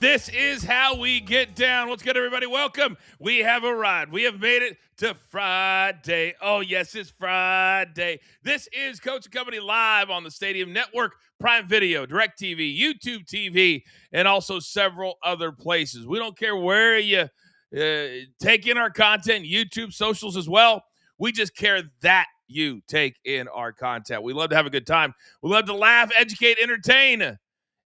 This is how we get down. What's good, everybody? Welcome. We have arrived. We have made it to Friday. Oh, yes, it's Friday. This is Coach and Company live on the Stadium Network, Prime Video, DirecTV, YouTube TV, and also several other places. We don't care where you take in our content, YouTube, socials as well. We just care that you take in our content. We love to have a good time. We love to laugh, educate, entertain,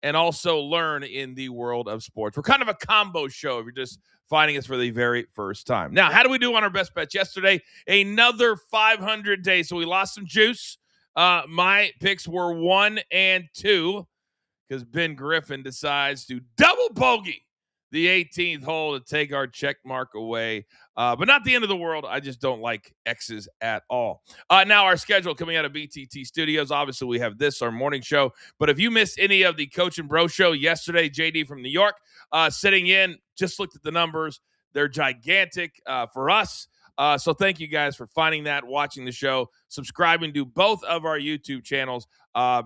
and also learn in the world of sports. We're kind of a combo show if you're just finding us for the very first time. Now, how do we do on our best bets yesterday? Another 500 days. So we lost some juice. My picks were 1 and 2 because Ben Griffin decides to double bogey the 18th hole to take our check mark away. But not the end of the world. I just don't like X's at all. Now, our schedule coming out of BTT Studios. Obviously, we have this, our morning show. But if you missed any of the Coach and Bro show yesterday, JD from New York sitting in, just looked at the numbers. They're gigantic for us. So thank you guys for finding that, watching the show, subscribing to both of our YouTube channels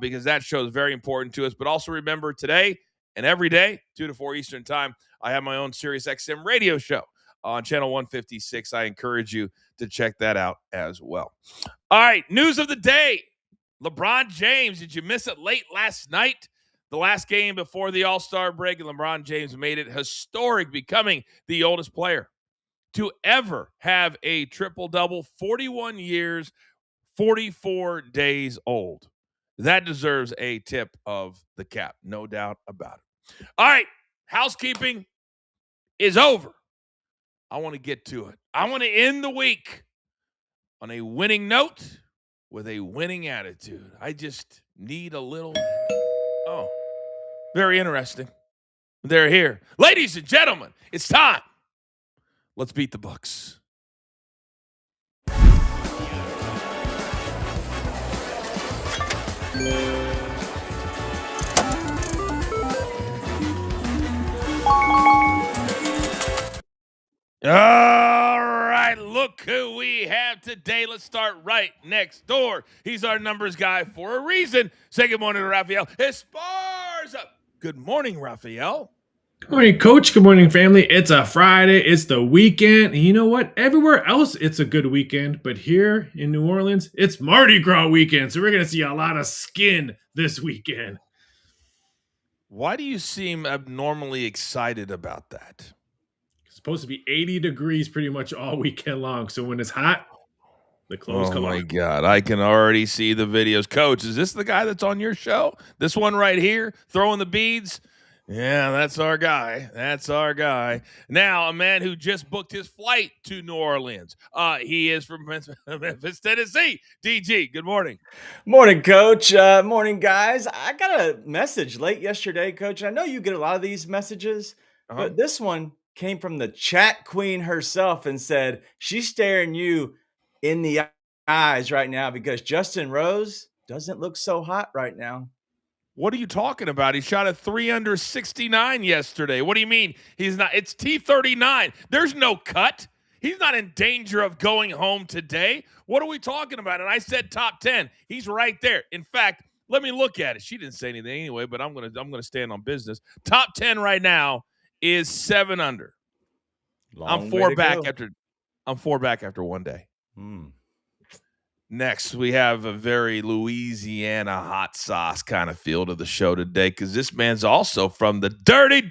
because that show is very important to us. But also remember, today and every day, 2 to 4 Eastern time, I have my own Sirius XM radio show on channel 156. I encourage you to check that out as well. All right, news of the day. LeBron James, did you miss it late last night? The last game before the All-Star break, and LeBron James made it historic, becoming the oldest player to ever have a triple-double, 41 years, 44 days old. That deserves a tip of the cap, no doubt about it. All right, housekeeping is over. I want to get to it. I want to end the week on a winning note with a winning attitude. I just need a little. Oh, very interesting. They're here. Ladies and gentlemen, it's time. Let's beat the Bucks. All right, look who we have today. Let's start right next door. He's our numbers guy for a reason. Say good morning to Raphael Esparza. Good morning, Raphael. Good morning, Coach. Good morning, family. It's a Friday. It's the weekend. And you know what? Everywhere else, it's a good weekend. But here in New Orleans, it's Mardi Gras weekend. So we're going to see a lot of skin this weekend. Why do you seem abnormally excited about that? It's supposed to be 80 degrees pretty much all weekend long. So when it's hot, the clothes come on. Oh, my God. I can already see the videos. Coach, is this the guy that's on your show? This one right here, throwing the beads? Yeah, that's our guy. That's our guy. Now, a man who just booked his flight to New Orleans. He is from Memphis, Tennessee. DG, good morning. Morning, Coach. Morning, guys. I got a message late yesterday, Coach. I know you get a lot of these messages, but this one came from the chat queen herself and said she's staring you in the eyes right now because Justin Rose doesn't look so hot right now. What are you talking about? He shot a 3 under 69 yesterday. What do you mean he's not? It's T39. There's no cut. He's not in danger of going home today. What are we talking about? And I said top 10. He's right there. In fact, let me look at it. She didn't say anything anyway, but I'm gonna stand on business. Top 10 right now is 7 under. I'm 4 back after one day. Next, we have a very Louisiana hot sauce kind of feel to the show today because this man's also from the Dirty.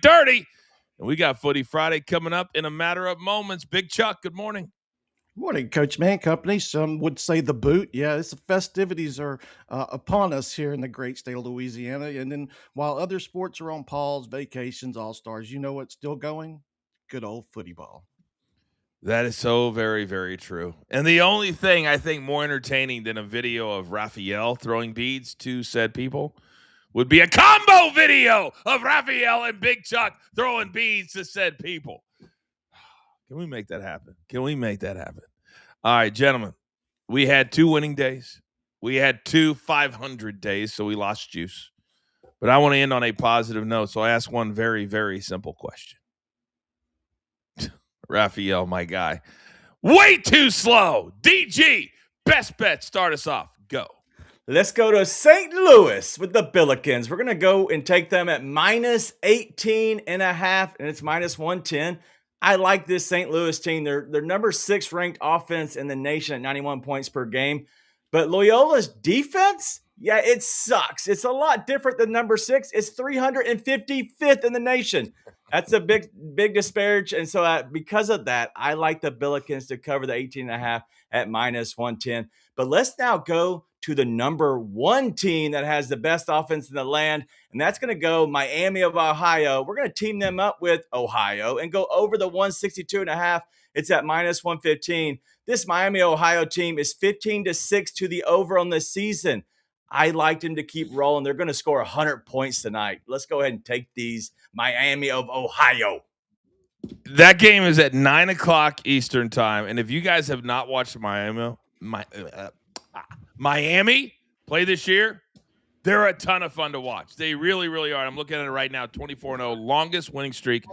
And we got Footy Friday coming up in a matter of moments. Big Chuck, good morning. Morning, Coachman Company. Some would say the boot. Yeah, the festivities are upon us here in the great state of Louisiana. And then while other sports are on pause, vacations, all-stars, you know what's still going? Good old footy ball. That is so very, very true. And the only thing I think more entertaining than a video of Raphael throwing beads to said people would be a combo video of Raphael and Big Chuck throwing beads to said people. Can we make that happen? All right, gentlemen, we had 2 winning days. We had 2 500 days, so we lost juice. But I want to end on a positive note, so I ask one very, very simple question. Raphael, my guy. Way too slow. DG, best bet. Start us off. Go. Let's go to St. Louis with the Billikens. We're going to go and take them at minus 18.5, and it's minus 110. I like this St. Louis team. They're number 6 ranked offense in the nation at 91 points per game. But Loyola's defense, yeah, it sucks. It's a lot different than number 6. It's 355th in the nation. That's a big disparage. And so because of that, I like the Billikens to cover the 18.5 at minus 110. But let's now go to the number 1 team that has the best offense in the land, and that's going to go Miami of Ohio. We're going to team them up with Ohio and go over the 162.5. It's at minus 115. This Miami, Ohio team is 15-6 to the over on this season. I like them to keep rolling. They're going to score 100 points tonight. Let's go ahead and take these Miami of Ohio. That game is at 9 o'clock Eastern time, and if you guys have not watched Miami play this year, they're a ton of fun to watch. They really, really are. I'm looking at it right now, 24-0, longest winning streak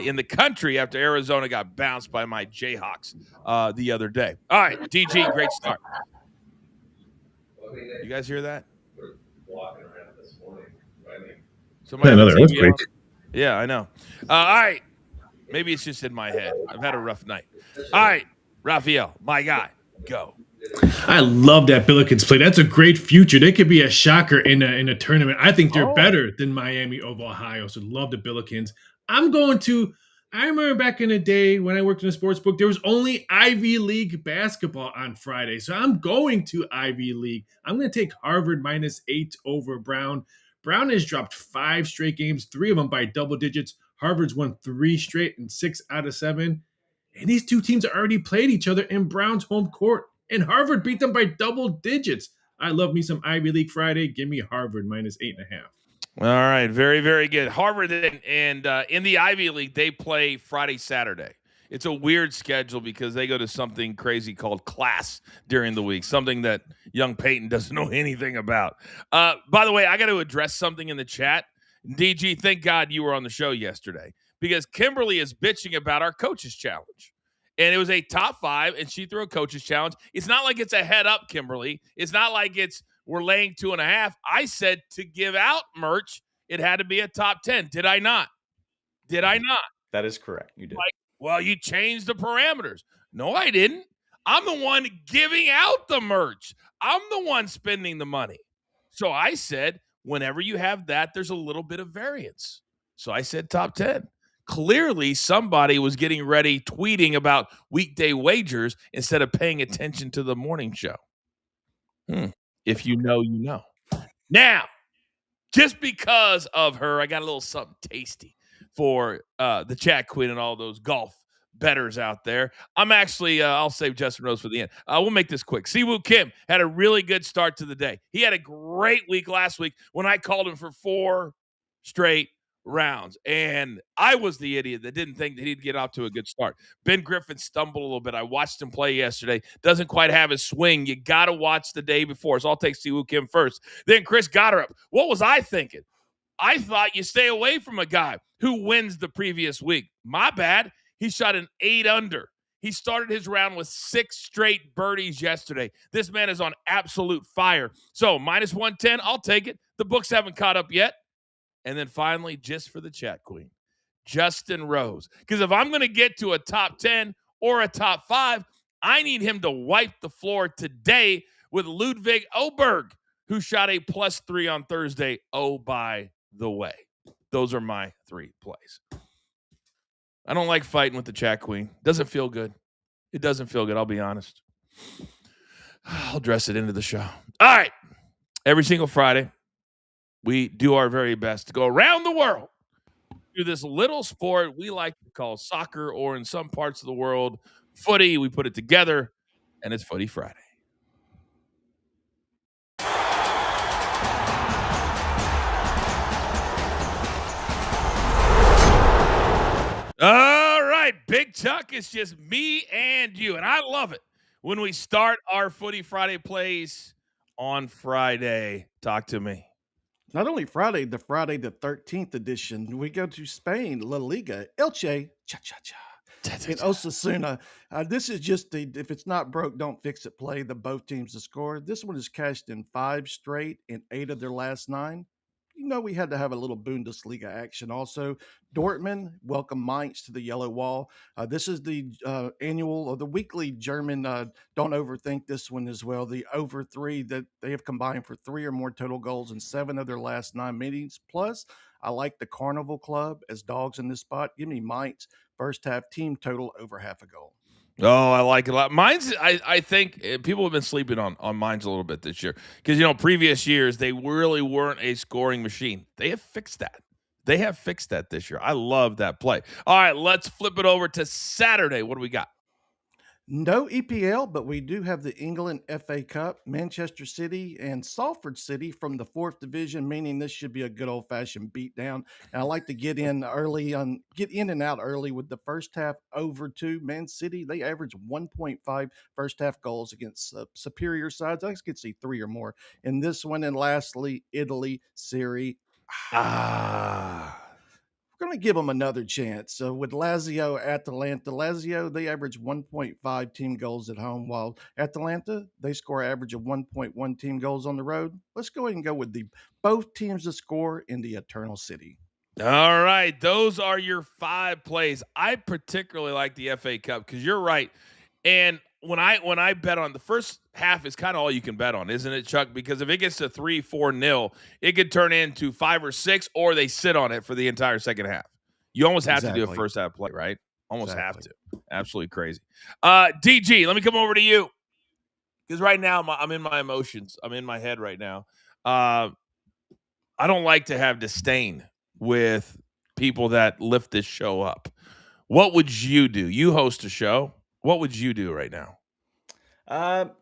in the country after Arizona got bounced by my Jayhawks the other day. All right, DG, great start. You guys hear that? We're walking around this morning. Somebody another earthquake. Yeah, I know. All right. Maybe it's just in my head. I've had a rough night. All right, Raphael, my guy, go. I love that Billikens play. That's a great future. They could be a shocker in a tournament. I think they're better than Miami of Ohio. So love the Billikens. I remember back in the day when I worked in a sports book, there was only Ivy League basketball on Friday. So I'm going to Ivy League. I'm going to take Harvard minus 8 over Brown. Brown has dropped 5 straight games, 3 of them by double digits. Harvard's won 3 straight and 6 out of 7. And these two teams already played each other in Brown's home court. And Harvard beat them by double digits. I love me some Ivy League Friday. Give me Harvard minus 8.5. All right, very, very good. Harvard and in the Ivy League, they play Friday, Saturday. It's a weird schedule because they go to something crazy called class during the week, something that young Peyton doesn't know anything about. By the way, I got to address something in the chat. DG, thank God you were on the show yesterday because Kimberly is bitching about our coaches challenge. And it was a top 5, and she threw a coaches challenge. It's not like it's a head up, Kimberly. It's not like we're laying 2.5. I said to give out merch, it had to be a top 10. Did I not? That is correct. You did. Well, you changed the parameters. No, I didn't. I'm the one giving out the merch. I'm the one spending the money. So I said, whenever you have that, there's a little bit of variance. So I said top 10. Clearly, somebody was getting ready tweeting about weekday wagers instead of paying attention to the morning show. If you know, you know. Now, just because of her, I got a little something tasty for the chat queen and all those golf bettors out there. I'm actually, I'll save Justin Rose for the end. We'll make this quick. Siwoo Kim had a really good start to the day. He had a great week last week when I called him for 4 straight rounds. And I was the idiot that didn't think that he'd get off to a good start. Ben Griffin stumbled a little bit. I watched him play yesterday. Doesn't quite have his swing. You got to watch the day before. So I'll take Siwoo Kim first. Then Chris Gotterup. What was I thinking? I thought you stay away from a guy who wins the previous week. My bad. He shot an 8 under. He started his round with 6 straight birdies yesterday. This man is on absolute fire. So minus 110, I'll take it. The books haven't caught up yet. And then finally, just for the chat queen, Justin Rose. Because if I'm going to get to a top 10 or a top 5, I need him to wipe the floor today with Ludwig Oberg, who shot a +3 on Thursday. Oh, by the way, those are my 3 plays. I don't like fighting with the chat queen. Doesn't feel good. It doesn't feel good, I'll be honest. I'll dress it into the show. All right. Every single Friday, we do our very best to go around the world to this little sport we like to call soccer, or in some parts of the world, footy. We put it together, and it's Footy Friday. All right, Big Chuck, it's just me and you, and I love it when we start our Footy Friday plays on Friday. Talk to me. Not only Friday the 13th edition, we go to Spain, La Liga, Elche, cha-cha-cha. in Osasuna. This is just the if it's not broke, don't fix it play. The both teams to score. This one is cashed in 5 straight in 8 of their last 9. We had to have a little Bundesliga action also. Dortmund welcome Mainz to the yellow wall. This is the annual or the weekly German. Don't overthink this one as well. The over 3 that they have combined for 3 or more total goals in 7 of their last 9 meetings. Plus, I like the Carnival Club as dogs in this spot. Give me Mainz first half team total over half a goal. Oh, I like it a lot. Mine's, I think people have been sleeping on Mines a little bit this year because, previous years, they really weren't a scoring machine. They have fixed that. They have fixed that this year. I love that play. All right, let's flip it over to Saturday. What do we got? No EPL, but we do have the England FA Cup, Manchester City and Salford City from the 4th division, meaning this should be a good old-fashioned beatdown. And I like to get in and out early with the first half over 2. Man City, they average 1.5 first half goals against superior sides. I could see 3 or more in this one. And lastly, Italy, Serie A. We're going to give them another chance. So with Lazio, Atalanta, Lazio, they average 1.5 team goals at home, while Atalanta, they score average of 1.1 team goals on the road. Let's go ahead and go with both teams to score in the Eternal City. All right, those are your 5 plays. I particularly like the FA Cup because you're right. And when I bet on the first half is kind of all you can bet on, isn't it, Chuck? Because if it gets to 3-4-0, it could turn into 5 or 6, or they sit on it for the entire second half. You almost have to do a first half play, right? Almost have to. Absolutely crazy. DG, let me come over to you because right now I'm in my emotions. I'm in my head right now. I don't like to have disdain with people that lift this show up. What would you do? You host a show. What would you do right now?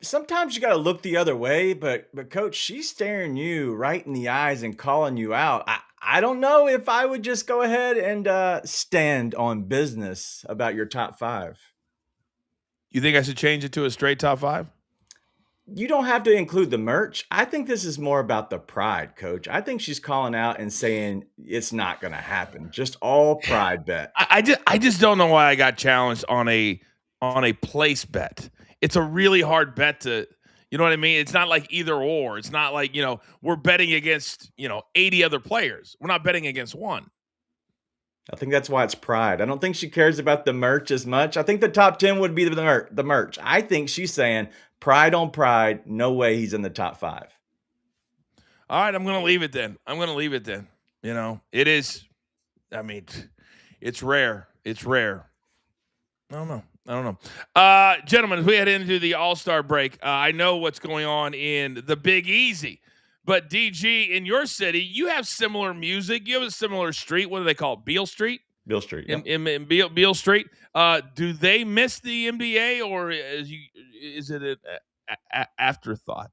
Sometimes you got to look the other way, but Coach, she's staring you right in the eyes and calling you out. I don't know if I would just go ahead and stand on business about your top 5. You think I should change it to a straight top 5? You don't have to include the merch. I think this is more about the pride, Coach. I think she's calling out and saying it's not going to happen. Just all pride bet. I just don't know why I got challenged on a place bet. It's a really hard bet to, you know what I mean? It's not like either or. It's not like, we're betting against, 80 other players. We're not betting against one. I think that's why it's pride. I don't think she cares about the merch as much. I think the top 10 would be the merch. I think she's saying pride on pride. No way he's in the top 5. All right, I'm going to leave it then. It is, it's rare. It's rare. I don't know. Gentlemen, as we head into the All-Star break, I know what's going on in the Big Easy. But, DG, in your city, you have similar music. You have a similar street. What do they call it? Beale Street? Beale Street, yeah. In Beale Street. Do they miss the NBA, or is it an afterthought?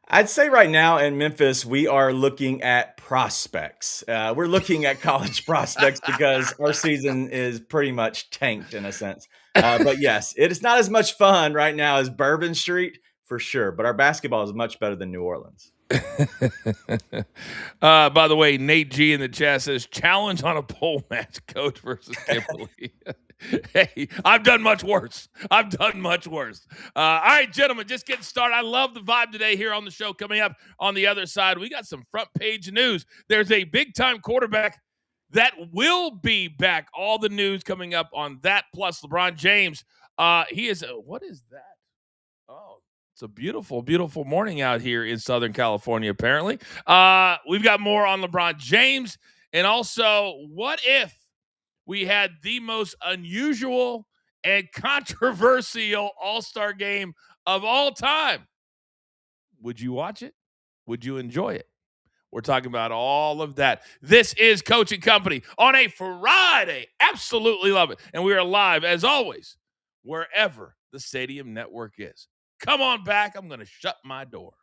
I'd say right now in Memphis, we are looking at prospects. We're looking at college prospects because our season is pretty much tanked in a sense. But yes, it is not as much fun right now as Bourbon Street for sure. But our basketball is much better than New Orleans. By the way, Nate G in the chat says challenge on a pole match, Coach versus Kimberly. Hey, I've done much worse. All right, gentlemen, just getting started. I love the vibe today here on the show. Coming up on the other side, we got some front page news. There's a big time quarterback that will be back. All the news coming up on that, plus LeBron James. He is what is that? Oh, it's a beautiful, beautiful morning out here in Southern California, apparently. We've got more on LeBron James. And also, what if we had the most unusual and controversial All-Star game of all time? Would you watch it? Would you enjoy it? We're talking about all of that. This is Coaching Company on a Friday. Absolutely love it. And we are live, as always, wherever the Stadium Network is. Come on back. I'm going to shut my door.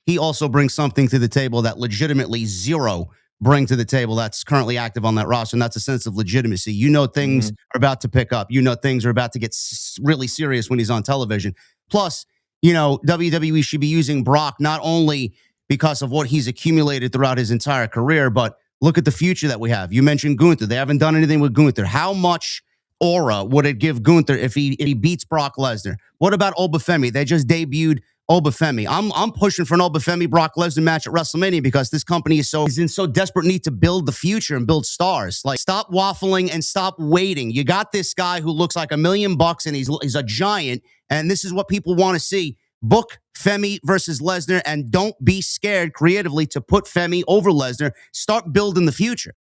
He also brings something to the table that legitimately zero bring to the table that's currently active on that roster, and that's a sense of legitimacy. Things are about to pick up. Things are about to get really serious when he's on television. Plus, WWE should be using Brock not only because of what he's accumulated throughout his entire career, but Look at the future that we have. You mentioned Gunther. They haven't done anything with Gunther. How much aura would it give Gunther if he beats Brock Lesnar? What about Obafemi? They just debuted Obafemi. I'm pushing for an Obafemi Brock Lesnar match at WrestleMania because this company is in so desperate need to build the future and build stars. Like, stop waffling and stop waiting. You got this guy who looks like $1 million and he's a giant, and this is what people want to see. Book Femi versus Lesnar, and don't be scared creatively to put Femi over Lesnar. Start building the future.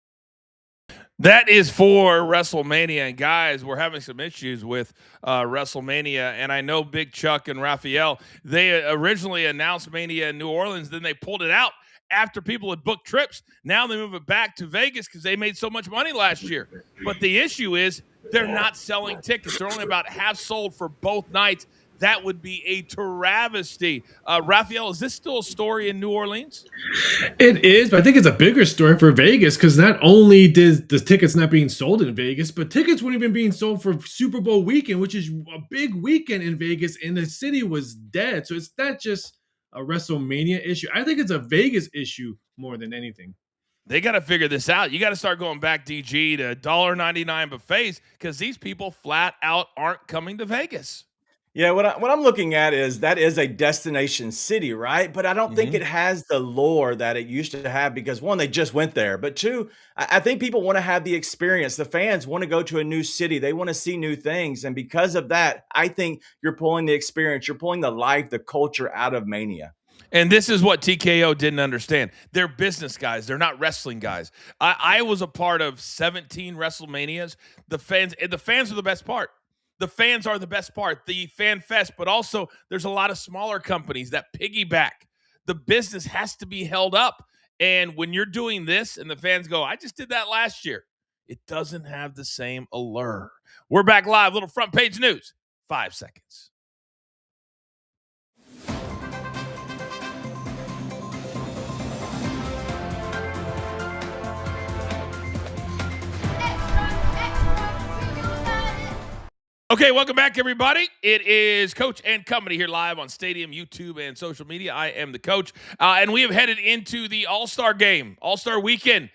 That is for WrestleMania. And guys, we're having some issues with WrestleMania. And I know Big Chuck and Raphael, they originally announced Mania in New Orleans. Then they pulled it out after people had booked trips. Now they move it back to Vegas because they made so much money last year. But the issue is they're not selling tickets. They're only about half sold for both nights. That would be a travesty. Raphael, is this still a story in New Orleans? It is, but I think it's a bigger story for Vegas because not only did the tickets not being sold in Vegas, but tickets weren't even being sold for Super Bowl weekend, which is a big weekend in Vegas, and the city was dead. So it's not just a WrestleMania issue. I think it's a Vegas issue more than anything. They got to figure this out. You got to start going back, DG, to $1.99 buffets because these people flat out aren't coming to Vegas. Yeah, what I'm looking at is that is a destination city, right? But I don't think it has the lore that it used to have because, one, they just went there. But two, I think people want to have the experience. The fans want to go to a new city. They want to see new things. And because of that, I think you're pulling the experience. You're pulling the life, the culture out of Mania. And this is what TKO didn't understand. They're business guys. They're not wrestling guys. I was a part of 17 WrestleManias. The fans are the best part. The fans are the best part, the fan fest, but also there's a lot of smaller companies that piggyback. The business has to be held up. And when you're doing this and the fans go, I just did that last year, it doesn't have the same allure. We're back live, little front page news, 5 seconds. Okay, welcome back, everybody. It is Coach and Company here live on Stadium, YouTube, and social media. I am the coach, and we have headed into the All-Star game, All-Star weekend,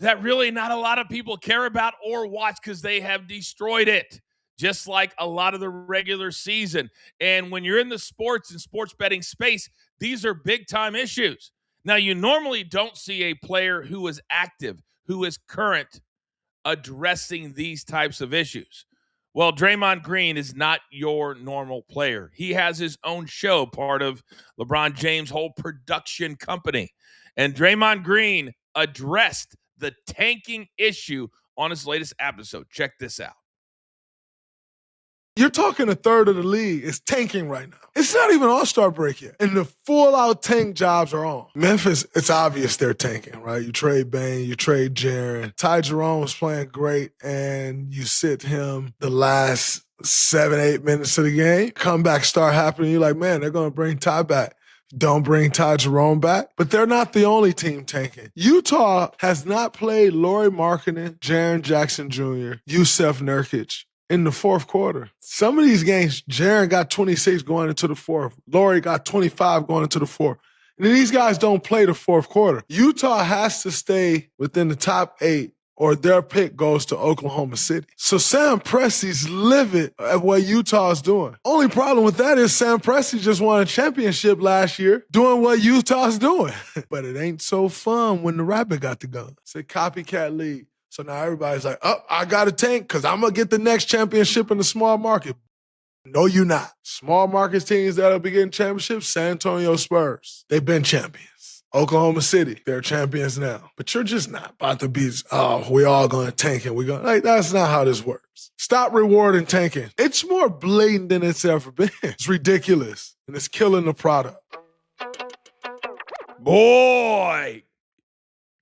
that really not a lot of people care about or watch because they have destroyed it, just like a lot of the regular season. And when you're in the sports and sports betting space, these are big-time issues. Now, you normally don't see a player who is active, who is current, addressing these types of issues. Well, Draymond Green is not your normal player. He has his own show, part of LeBron James' whole production company. And Draymond Green addressed the tanking issue on his latest episode. Check this out. You're talking a third of the league is tanking right now. It's not even All-Star break yet. And the full-out tank jobs are on. Memphis, it's obvious they're tanking, right? You trade Bane, you trade Jaren. Ty Jerome was playing great, and you sit him the last 7-8 minutes of the game. Comeback start happening. You're like, man, they're going to bring Ty back. Don't bring Ty Jerome back. But they're not the only team tanking. Utah has not played Lauri Markkanen, Jaren Jackson Jr., Yusef Nurkic in the fourth quarter. Some of these games, Jaren got 26 going into the fourth. Lauri got 25 going into the fourth. And these guys don't play the fourth quarter. Utah has to stay within the top 8 or their pick goes to Oklahoma City. So Sam Presti's livid at what Utah is doing. Only problem with that is Sam Presti just won a championship last year doing what Utah's doing. But it ain't so fun when the rabbit got the gun. It's a copycat league. So now everybody's like, oh, I got a tank because I'm going to get the next championship in the small market. No, you're not. Small market teams that'll be getting championships, San Antonio Spurs. They've been champions. Oklahoma City, they're champions now. But you're just not about to be, we all going to tank and we're going to, like, that's not how this works. Stop rewarding tanking. It's more blatant than it's ever been. It's ridiculous. And it's killing the product. Boy,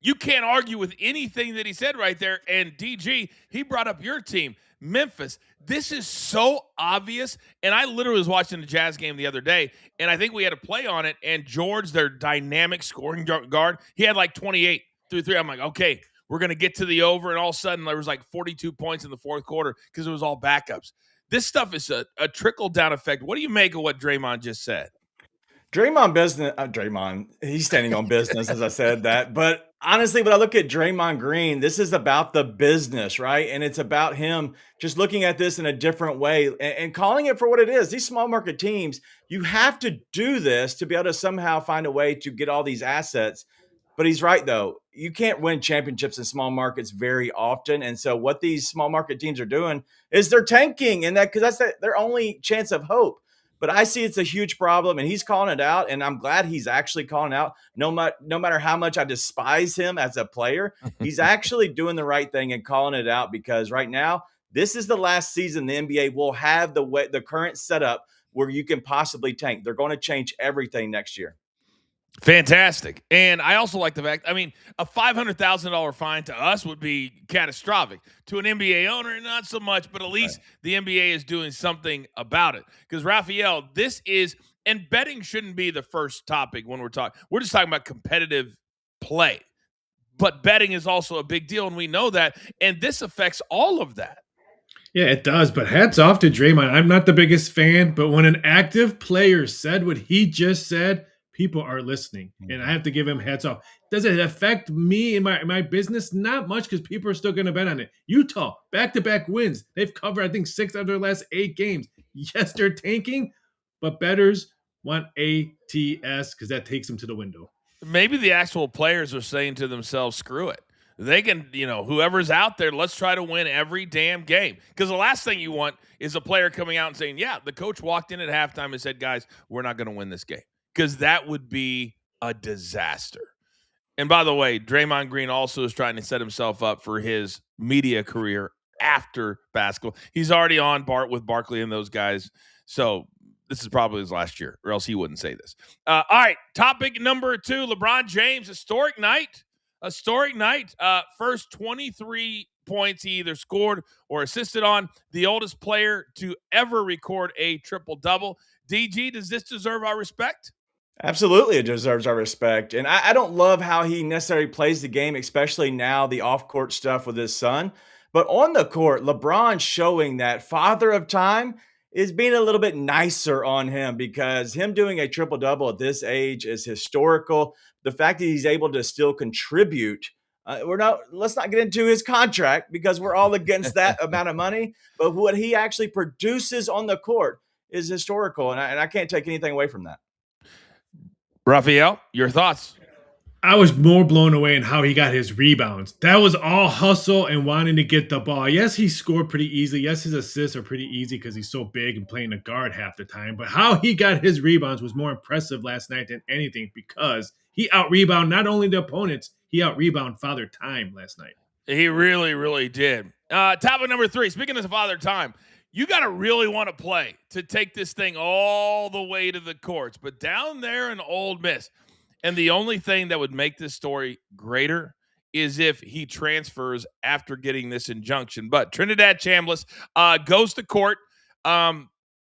you can't argue with anything that he said right there. And DG, he brought up your team, Memphis. This is so obvious. And I literally was watching the Jazz game the other day, and I think we had a play on it. And George, their dynamic scoring guard, he had like 28 through 3. I'm like, okay, we're going to get to the over. And all of a sudden, there was like 42 points in the fourth quarter because it was all backups. This stuff is a trickle-down effect. What do you make of what Draymond just said? Draymond, he's standing on business, as I said that. But Honestly, when I look at Draymond Green, this is about the business, right? And it's about him just looking at this in a different way and calling it for what it is. These small market teams, you have to do this to be able to somehow find a way to get all these assets. But he's right, though. You can't win championships in small markets very often. And so what these small market teams are doing is they're tanking, and that because that's their only chance of hope. But I see it's a huge problem, and he's calling it out, and I'm glad he's actually calling out. No matter how much I despise him as a player, he's actually doing the right thing and calling it out, because right now, this is the last season the NBA will have the current setup where you can possibly tank. They're going to change everything next year. Fantastic. And I also like the fact, I mean, a $500,000 fine to us would be catastrophic. To an NBA owner, not so much, but at least the NBA is doing something about it. Because, Raphael, this is, and betting shouldn't be the first topic when we're talking. We're just talking about competitive play. But betting is also a big deal, and we know that. And this affects all of that. Yeah, it does. But hats off to Draymond. I'm not the biggest fan, but when an active player said what he just said, people are listening, and I have to give him hats off. Does it affect me in my business? Not much, because people are still going to bet on it. Utah, back-to-back wins. They've covered, I think, 6 out of their last 8 games. Yes, they're tanking, but bettors want ATS because that takes them to the window. Maybe the actual players are saying to themselves, screw it. They can, whoever's out there, let's try to win every damn game. Because the last thing you want is a player coming out and saying, yeah, the coach walked in at halftime and said, guys, we're not going to win this game. Because that would be a disaster. And by the way, Draymond Green also is trying to set himself up for his media career after basketball. He's already on with Barkley and those guys. So this is probably his last year, or else he wouldn't say this. All right, topic number 2, LeBron James, historic night. First 23 points he either scored or assisted on. The oldest player to ever record a triple-double. DG, does this deserve our respect? Absolutely, it deserves our respect. And I don't love how he necessarily plays the game, especially now the off-court stuff with his son. But on the court, LeBron showing that Father of Time is being a little bit nicer on him, because him doing a triple-double at this age is historical. The fact that he's able to still contribute, let's not get into his contract, because we're all against that amount of money. But what he actually produces on the court is historical, and I can't take anything away from that. Raphael, your thoughts? I was more blown away in how he got his rebounds. That was all hustle and wanting to get the ball. Yes, he scored pretty easily. Yes, his assists are pretty easy because he's so big and playing a guard half the time. But how he got his rebounds was more impressive last night than anything, because he out-rebounded not only the opponents, he out-rebounded Father Time last night. He really, really did. Topic number 3, speaking of Father Time, you got to really want to play to take this thing all the way to the courts. But down there in Ole Miss, and the only thing that would make this story greater is if he transfers after getting this injunction. But Trinidad Chambliss goes to court. The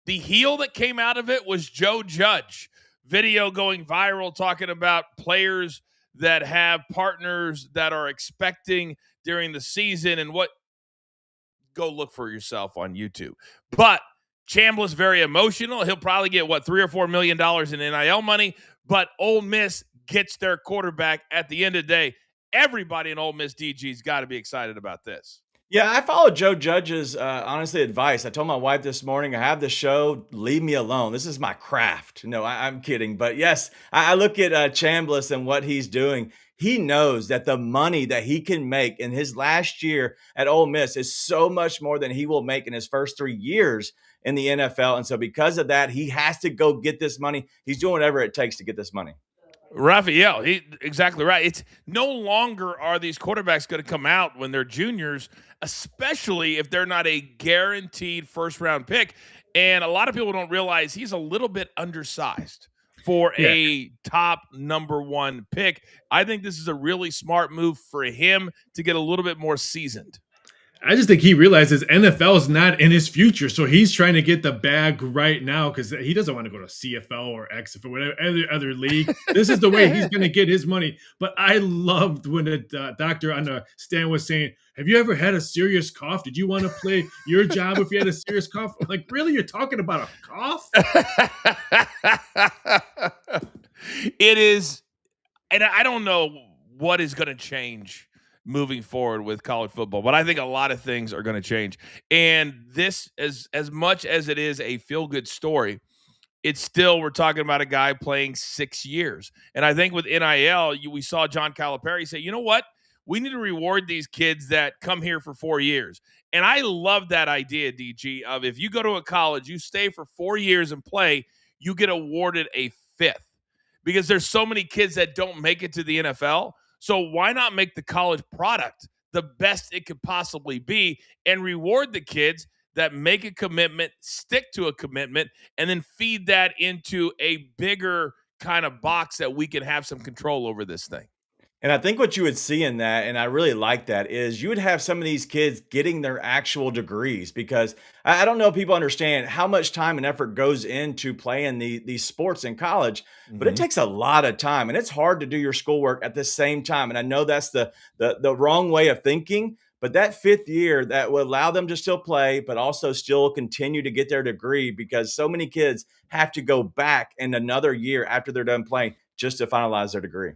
heel that came out of it was Joe Judge. Video going viral talking about players that have partners that are expecting during the season and what. Go look for yourself on YouTube. But Chambliss very emotional. He'll probably get, $3 or $4 million in NIL money. But Ole Miss gets their quarterback at the end of the day. Everybody in Ole Miss DG's got to be excited about this. Yeah, I followed Joe Judge's, honestly, advice. I told my wife this morning, I have the show, leave me alone. This is my craft. No, I'm kidding. But yes, I look at Chambliss and what he's doing. He knows that the money that he can make in his last year at Ole Miss is so much more than he will make in his first 3 years in the NFL. And so because of that, he has to go get this money. He's doing whatever it takes to get this money. Raphael, exactly right. It's no longer are these quarterbacks going to come out when they're juniors, especially if they're not a guaranteed first-round pick. And a lot of people don't realize he's a little bit undersized for a top number 1 pick. I think this is a really smart move for him to get a little bit more seasoned. I just think he realizes NFL is not in his future, so he's trying to get the bag right now because he doesn't want to go to CFL or XFL or whatever other league. This is the way he's going to get his money. But I loved when the doctor on the stand was saying, have you ever had a serious cough? Did you want to play your job if you had a serious cough? I'm like, really? You're talking about a cough? It is, and I don't know what is going to change moving forward with college football. But I think a lot of things are going to change. And this, as much as it is a feel-good story, it's still, we're talking about a guy playing 6 years. And I think with NIL, we saw John Calipari say, you know what? We need to reward these kids that come here for 4 years. And I love that idea, DG, of if you go to a college, you stay for 4 years and play, you get awarded a 5th. Because there's so many kids that don't make it to the NFL. So why not make the college product the best it could possibly be and reward the kids that make a commitment, stick to a commitment, and then feed that into a bigger kind of box that we can have some control over this thing. And I think what you would see in that, and I really like that, is you would have some of these kids getting their actual degrees, because I don't know if people understand how much time and effort goes into playing these sports in college, but it takes a lot of time, and it's hard to do your schoolwork at the same time. And I know that's the wrong way of thinking, but that 5th year that will allow them to still play, but also still continue to get their degree, because so many kids have to go back in another year after they're done playing just to finalize their degree.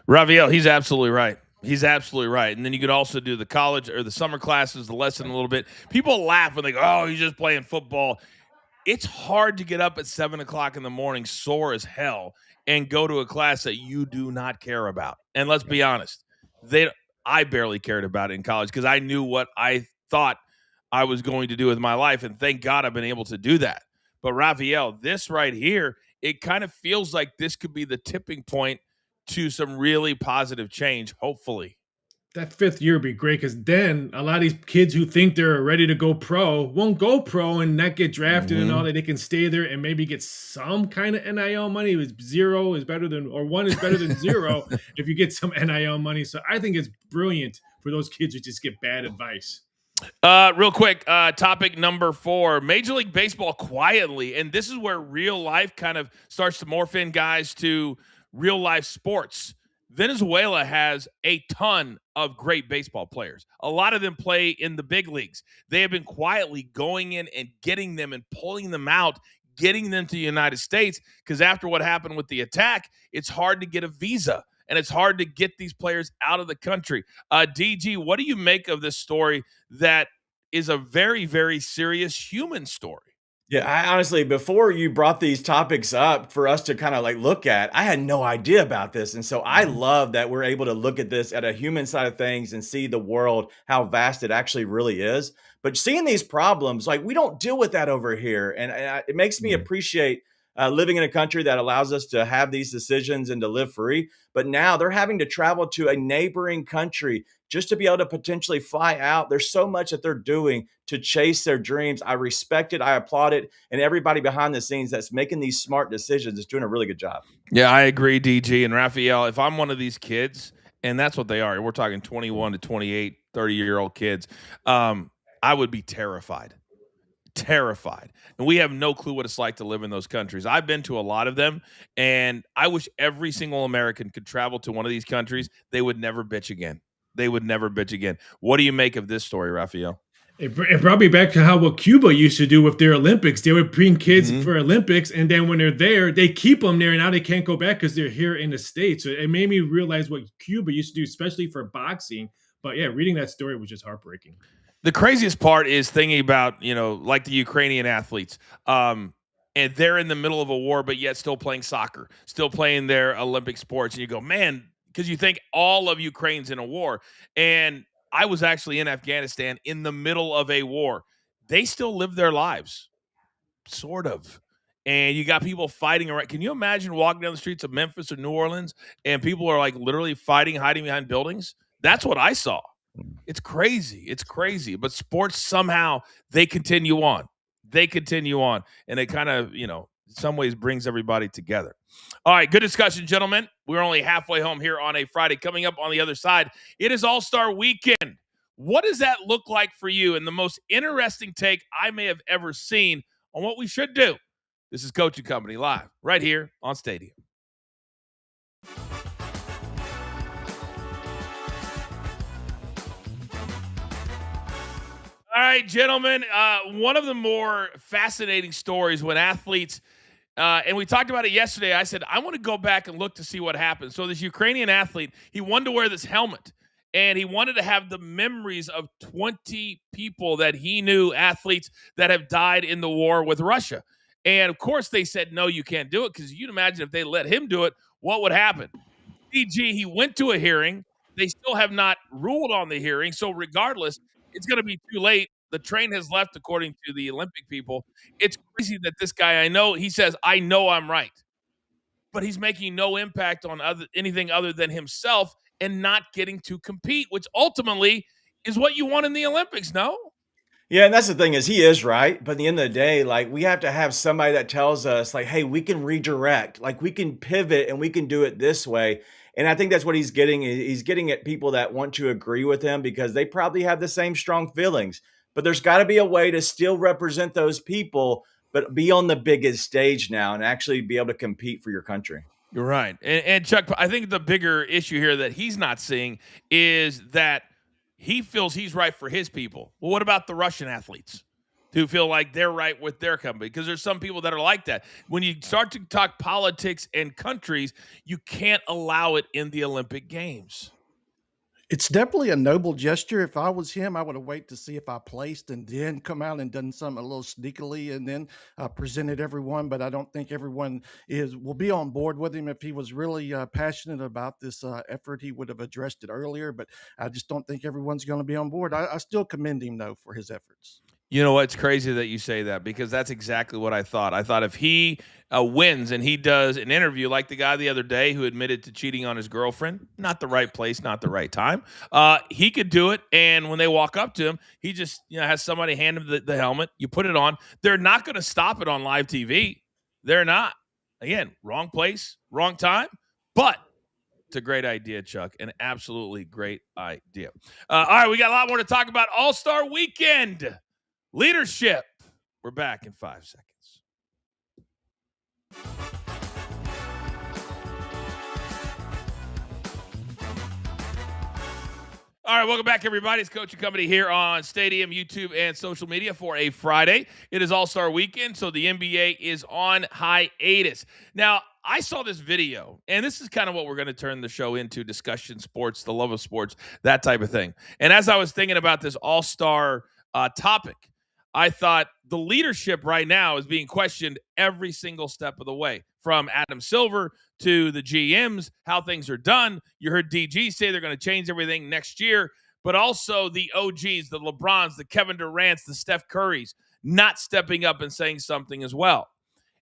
Rafael, he's absolutely right. He's absolutely right. And then you could also do the college or the summer classes, the lesson a little bit. People laugh when they go, oh, he's just playing football. It's hard to get up at 7 o'clock in the morning, sore as hell, and go to a class that you do not care about. And let's be honest, I barely cared about it in college because I knew what I thought I was going to do with my life. And thank God I've been able to do that. But Rafael, this right here, it kind of feels like this could be the tipping point to some really positive change, hopefully. That 5th year would be great, because then a lot of these kids who think they're ready to go pro won't go pro and not get drafted and all that. They can stay there and maybe get some kind of NIL money. 0 is better than, or 1 is better than 0 if you get some NIL money. So I think it's brilliant for those kids who just get bad advice. Real quick, topic number 4, Major League Baseball quietly. And this is where real life kind of starts to morph in, guys, to real life sports. Venezuela has a ton of great baseball players. A lot of them play in the big leagues. They have been quietly going in and getting them and pulling them out, getting them to the United States, because after what happened with the attack, it's hard to get a visa and it's hard to get these players out of the country. DG, what do you make of this story that is a very, very serious human story? Yeah, I honestly, before you brought these topics up for us to kind of like look at, I had no idea about this. And so I love that we're able to look at this at a human side of things and see the world, how vast it actually really is. But seeing these problems, like, we don't deal with that over here. And it makes me appreciate living in a country that allows us to have these decisions and to live free. But now they're having to travel to a neighboring country just to be able to potentially fly out. There's so much that they're doing to chase their dreams. I respect it. I applaud it. And everybody behind the scenes that's making these smart decisions is doing a really good job. Yeah, I agree, DG. And Rafael, if I'm one of these kids, and that's what they are, we're talking 21 to 28, 30-year-old kids, I would be terrified. And we have no clue what it's like to live in those countries. I've been to a lot of them, and I wish every single American could travel to one of these countries. They would never bitch again. What do you make of this story, Rafael? It brought me back to what Cuba used to do with their Olympics. They would bring kids for Olympics, and then when they're there, they keep them there, and now they can't go back because they're here in the States. So it made me realize what Cuba used to do, especially for boxing. But yeah, reading that story was just heartbreaking. The craziest part is thinking about, like the Ukrainian athletes, and they're in the middle of a war, but yet still playing soccer, still playing their Olympic sports. And you go, man, because you think all of Ukraine's in a war. And I was actually in Afghanistan in the middle of a war. They still live their lives, sort of. And you got people fighting around. Can you imagine walking down the streets of Memphis or New Orleans and people are like literally fighting, hiding behind buildings? That's what I saw. It's crazy. But sports, somehow they continue on. And it kind of, in some ways brings everybody together. All right, good discussion, gentlemen. We're only halfway home here on a Friday. Coming up on the other side, it is All-Star Weekend. What does that look like for you? And the most interesting take I may have ever seen on what we should do. This is Coaching Company live right here on Stadium. All right, gentlemen, one of the more fascinating stories when athletes And we talked about it yesterday. I said, I want to go back and look to see what happened. So this Ukrainian athlete, he wanted to wear this helmet, and he wanted to have the memories of 20 people that he knew, athletes that have died in the war with Russia. And of course they said, no, you can't do it, because you'd imagine if they let him do it, what would happen? DG, he went to a hearing. They still have not ruled on the hearing. So regardless, it's going to be too late. The train has left, according to the Olympic people. It's crazy that this guy, I know, he says, I know I'm right. But he's making no impact on anything other than himself and not getting to compete, which ultimately is what you want in the Olympics, no? Yeah, and that's the thing is he is right, but at the end of the day, like we have to have somebody that tells us like, hey, we can redirect, like we can pivot and we can do it this way. And I think that's what he's getting. He's getting at people that want to agree with him because they probably have the same strong feelings. But there's got to be a way to still represent those people, but be on the biggest stage now and actually be able to compete for your country. You're right. And Chuck, I think the bigger issue here that he's not seeing is that he feels he's right for his people. Well, what about the Russian athletes who feel like they're right with their company? Because there's some people that are like that. When you start to talk politics and countries, you can't allow it in the Olympic Games. It's definitely a noble gesture. If I was him, I would have waited to see if I placed and then come out and done something a little sneakily and then presented everyone. But I don't think everyone will be on board with him. If he was really passionate about this effort, he would have addressed it earlier. But I just don't think everyone's going to be on board. I still commend him, though, for his efforts. You know what? It's crazy that you say that because that's exactly what I thought. I thought if he wins and he does an interview like the guy the other day who admitted to cheating on his girlfriend, not the right place, not the right time, he could do it. And when they walk up to him, he just has somebody hand him the helmet. You put it on. They're not going to stop it on live TV. They're not. Again, wrong place, wrong time. But it's a great idea, Chuck. An absolutely great idea. All right, we got a lot more to talk about. All-Star Weekend. Leadership. We're back in 5 seconds. All right, welcome back, everybody. It's Coach and Company here on Stadium, YouTube, and social media for a Friday. It is All-Star Weekend, so the NBA is on hiatus. Now, I saw this video, and this is kind of what we're going to turn the show into, discussion, sports, the love of sports, that type of thing. And as I was thinking about this All-Star topic, I thought the leadership right now is being questioned every single step of the way, from Adam Silver to the GMs, how things are done. You heard DG say they're going to change everything next year, but also the OGs, the LeBrons, the Kevin Durant's, the Steph Currys, not stepping up and saying something as well.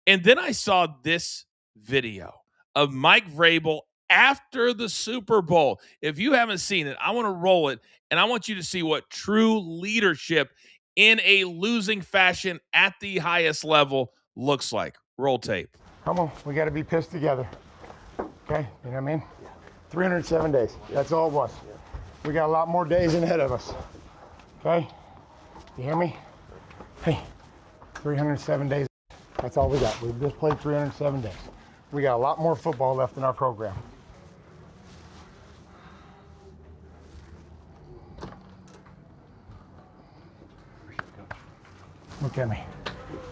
And then I saw this video of Mike Vrabel after the Super Bowl. If you haven't seen it, I want to roll it, and I want you to see what true leadership in a losing fashion at the highest level looks like. Roll tape. Come on, we got to be pissed together. Okay, you know what I mean? 307 days, that's all it was. We got a lot more days ahead of us. Okay, you hear me? Hey, 307 days, that's all we got. We've just played 307 days. We got a lot more football left in our program. Look at me.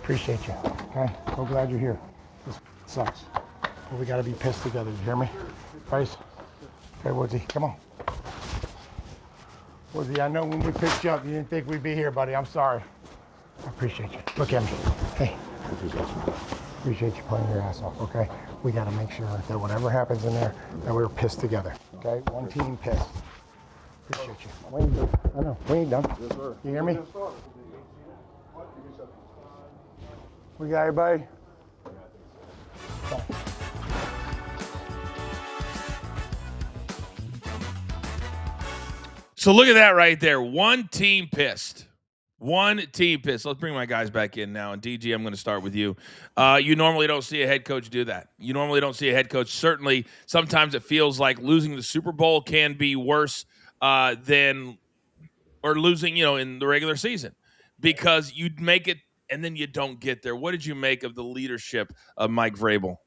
Appreciate you. Okay? So glad you're here. This sucks. But we got to be pissed together. You hear me? Guys? Okay, Woodsy, come on. Woodsy, I know when we picked you up, you didn't think we'd be here, buddy. I'm sorry. I appreciate you. Look at me. Hey. Appreciate you playing your ass off, okay? We got to make sure that whatever happens in there, that we're pissed together. Okay? One team pissed. Appreciate you. We ain't done. I know. We ain't done. Yes, sir. You hear me? We got everybody? So look at that right there. One team pissed. One team pissed. Let's bring my guys back in now. And DG, I'm going to start with you. You normally don't see a head coach do that. You normally don't see a head coach. Certainly, sometimes it feels like losing the Super Bowl can be worse than losing, in the regular season, because you'd make it and then you don't get there. What did you make of the leadership of Mike Vrabel?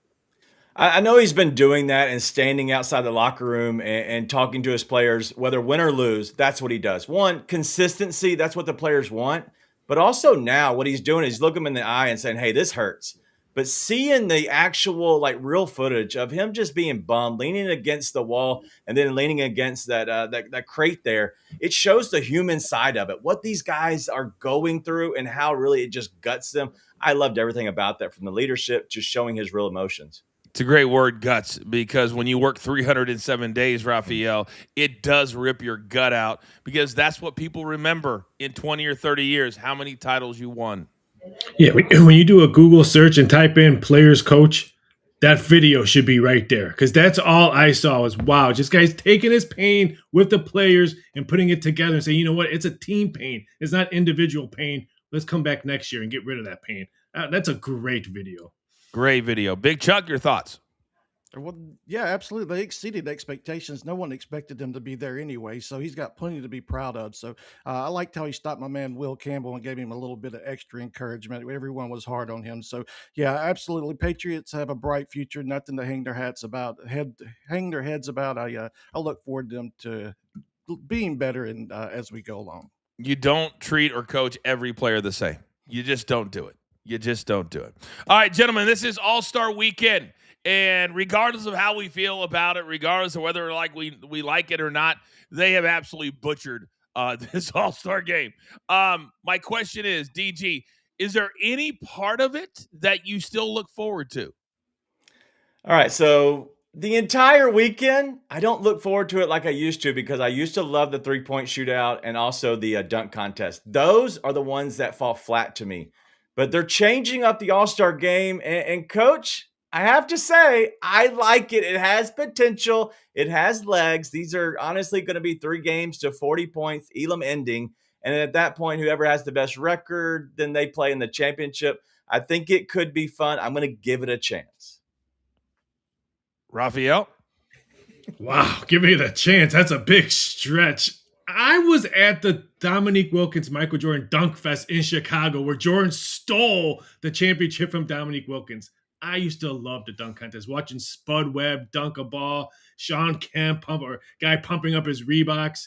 I know he's been doing that and standing outside the locker room and talking to his players, whether win or lose. That's what he does. One, consistency. That's what the players want. But also now what he's doing is looking them in the eye and saying, hey, this hurts. but seeing the actual like real footage of him just being bummed, leaning against the wall and then leaning against that crate there, it shows the human side of it, what these guys are going through and how really it just guts them. I loved everything about that, from the leadership to showing his real emotions. It's a great word, guts, because when you work 307 days, Raphael, it does rip your gut out, because that's what people remember in 20 or 30 years, how many titles you won. Yeah, when you do a Google search and type in players coach, that video should be right there, because that's all I saw was, wow, this guy's taking his pain with the players and putting it together and saying, you know what, it's a team pain. It's not individual pain. Let's come back next year and get rid of that pain. That's a great video. Great video. Big Chuck, your thoughts? Well, yeah, absolutely. They exceeded expectations. No one expected him to be there anyway, so he's got plenty to be proud of. So I liked how he stopped my man Will Campbell and gave him a little bit of extra encouragement. Everyone was hard on him. So yeah, absolutely. Patriots have a bright future. Nothing to hang their heads about. I look forward to them to being better and as we go along. You don't treat or coach every player the same. You just don't do it. You just don't do it. All right, gentlemen, this is All-Star Weekend. And regardless of how we feel about it, regardless of whether we like it or not, they have absolutely butchered this All-Star game. My question is, DG, is there any part of it that you still look forward to? All right, so the entire weekend, I don't look forward to it like I used to, because I used to love the three-point shootout and also the dunk contest. Those are the ones that fall flat to me. But they're changing up the All-Star game. And Coach, I have to say, I like it. It has potential. It has legs. These are honestly going to be 3 games to 40 points, Elam ending. And at that point, whoever has the best record, then they play in the championship. I think it could be fun. I'm going to give it a chance. Raphael? Wow, give me the chance. That's a big stretch. I was at the Dominique Wilkins Michael Jordan Dunk Fest in Chicago, where Jordan stole the championship from Dominique Wilkins. I used to love the dunk contest, watching Spud Webb dunk a ball, Sean Kemp pumping up his Reeboks.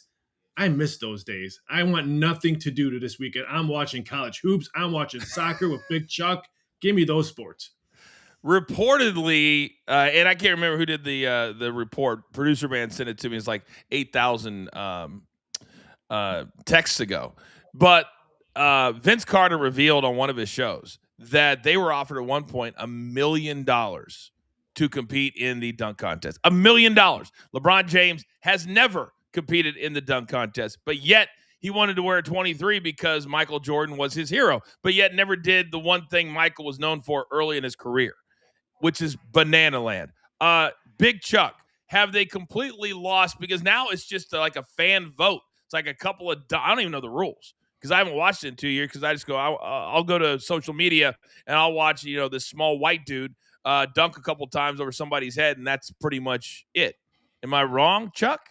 I miss those days. I want nothing to do to this weekend. I'm watching college hoops. I'm watching soccer with Big Chuck. Give me those sports. Reportedly, and I can't remember who did the report. Producer man sent it to me. It's like 8,000 texts ago. But Vince Carter revealed on one of his shows that they were offered at one point $1 million to compete in the dunk contest. $1 million. LeBron James has never competed in the dunk contest, but yet he wanted to wear 23 because Michael Jordan was his hero, but yet never did the one thing Michael was known for early in his career, which is Banana Land. Big Chuck, have they completely lost? Because now it's just like a fan vote. It's like a couple of, I don't even know the rules, because I haven't watched it in 2 years, because I just go, I'll go to social media and I'll watch, this small white dude dunk a couple times over somebody's head, and that's pretty much it. Am I wrong, Chuck?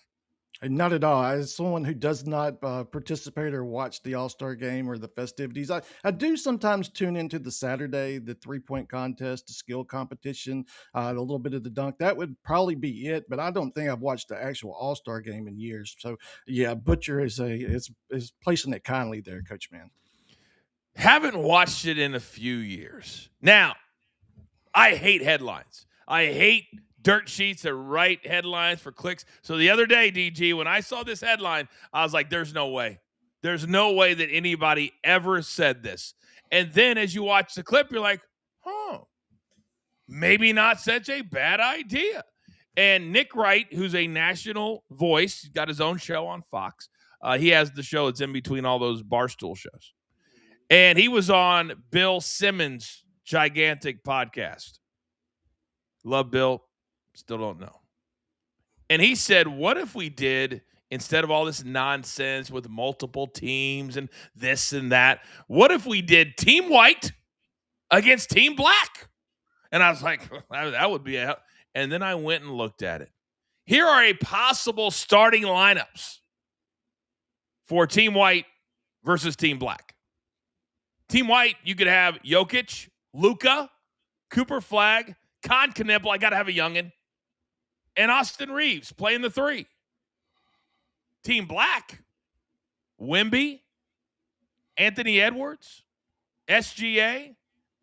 Not at all. As someone who does not participate or watch the All-Star game or the festivities, I do sometimes tune into the Saturday, the three-point contest, the skill competition, a little bit of the dunk. That would probably be it, but I don't think I've watched the actual All-Star game in years. So, yeah, Butcher is placing it kindly there, Coachman. Haven't watched it in a few years. Now, I hate headlines. I hate dirt sheets that write headlines for clicks. So the other day, DG, when I saw this headline, I was like, there's no way. There's no way that anybody ever said this. And then as you watch the clip, you're like, maybe not such a bad idea. And Nick Wright, who's a national voice, he's got his own show on Fox. He has the show that's in between all those Barstool shows. And he was on Bill Simmons' gigantic podcast. Love Bill. Still don't know. And he said, what if we did, instead of all this nonsense with multiple teams and this and that, what if we did Team White against Team Black? And I was like, that would be a... And then I went and looked at it. Here are a possible starting lineups for Team White versus Team Black. Team White, you could have Jokic, Luka, Cooper Flagg, Con Knipple, I got to have a youngin', and Austin Reeves playing the 3. Team Black, Wemby, Anthony Edwards, SGA,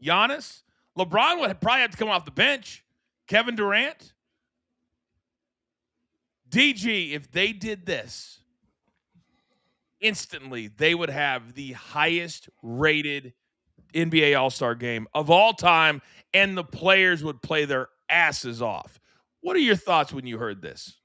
Giannis, LeBron would probably have to come off the bench. Kevin Durant. DG, if they did this, instantly they would have the highest rated NBA All-Star game of all time, and the players would play their asses off. What are your thoughts when you heard this?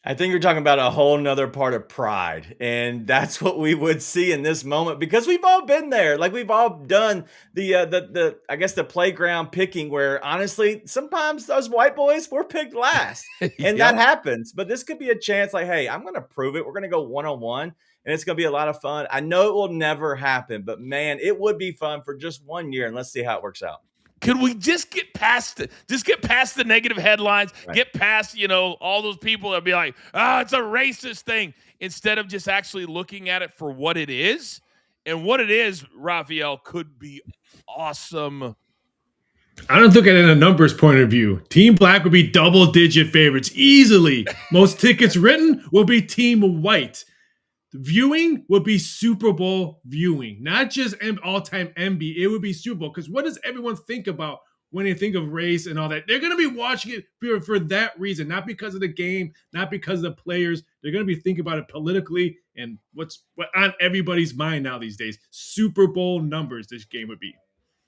I think you're talking about a whole nother part of pride. And that's what we would see in this moment, because we've all been there. Like, we've all done I guess the playground picking, where honestly, sometimes those white boys were picked last. And that happens. But this could be a chance, like, hey, I'm going to prove it. We're going to go one-on-one. And it's going to be a lot of fun. I know it will never happen, but man, it would be fun for just 1 year. And let's see how it works out. Could we just get past it? Just get past the negative headlines, get past, all those people that be like, it's a racist thing, instead of just actually looking at it for what it is. And what it is, Raphael, could be awesome. I don't look at it in a numbers point of view. Team Black would be double-digit favorites easily. Most tickets written will be Team White. Viewing would be Super Bowl viewing, not just all-time MB. It would be Super Bowl, because what does everyone think about when they think of race and all that? They're going to be watching it for that reason, not because of the game, not because of the players. They're going to be thinking about it politically and what's on everybody's mind now these days. Super Bowl numbers this game would be.